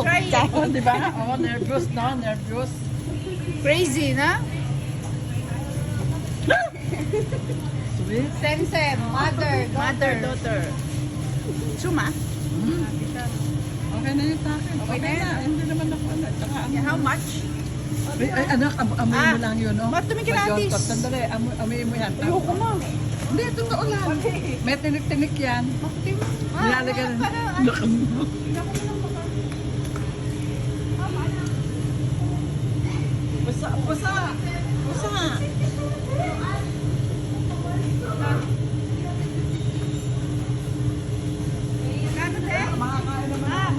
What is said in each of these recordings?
Try it. Oh, di ba? Oh, nervous, no? Nervous. Crazy, na? Sweet. Sen. Mother, daughter. Suma? Okay na yun sa akin. Okay na yan. Hindi naman ako ano. Tsaka ano. How much? Ay, anak, amoy mo lang yun, no? Ba't tumingin natin? Sandali, amoy mo yan. Ayoko na. Hindi, totoo lang. May tinik-tinik yan. Nilalagyan. Basa. Makakain naman.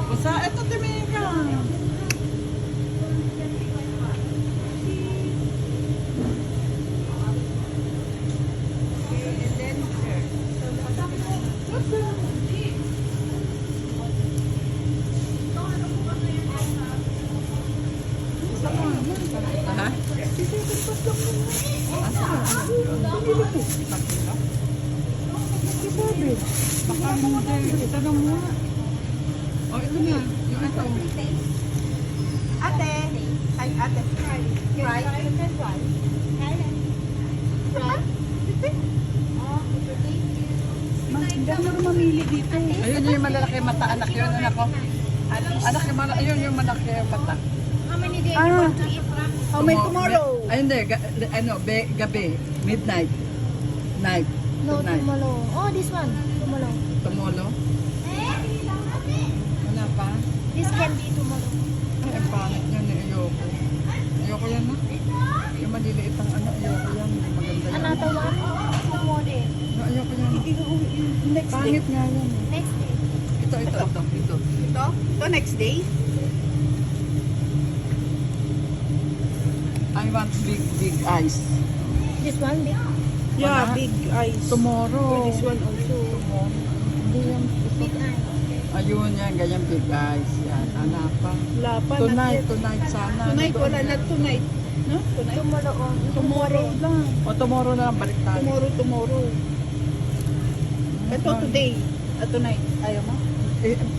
Basa, eto tumingin ka. Ha? Baka mo dahil itanong mo. Oh, ito na. Yung ito. Ate. Ay, ate. Fry. Hindi ako mamili dito. Ayun yung malalaki mata, anak yun, anak ko. Anak yung malaki, ayun yung malaki mata. How many days you want to eat? Oh, may tomorrow. Ay, hindi. Gabi. Midnight. Night. No, Tonight. tomorrow. Oh, this one. Tomorrow. Tomolo. Wala pa. This can be tomorrow. Ay, ang pangit niya. Ayoko. Ayoko yan, ha? Yung maliliit ang ano, ayoko yan. Yung maganda yan. Another one. Tomorrow. No, ayoko yan. Next day. Pangit nga yan. Next day. Ito. Ito? Ito next day? I want big eyes. This one big. Yeah, Wala. big eyes. Tomorrow. This one also. Tomorrow. Hindi yan. Big eye. Ayun yan, ganyan big eyes. Yan, anak pa. Wala pa. Tonight Tonight, sana. wala na tonight. No? Tonight? Tomorrow. Oh. Tomorrow lang. O tomorrow na lang, balik tayo. Tomorrow. Ito today. Tonight. Ayaw mo?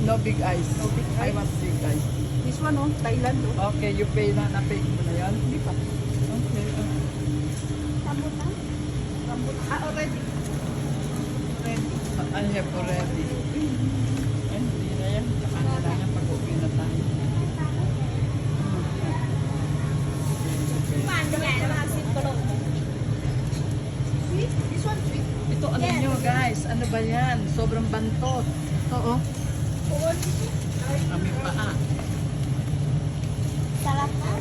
No big eyes. No big I eyes. want big eyes. This one, oh. Thailand, oh. Okay, you pay na. Na-pay mo na yan? Hindi pa. Okay. Rambutan. Already. Ready. I have already. Ay, hindi na yan. Saka na lang yan pag-uwi na tayo. Sweet? This one sweet? Ito, alam nyo guys, ano ba yan? Sobrang bantot. Ito, oh. Kami paa. Sarap na.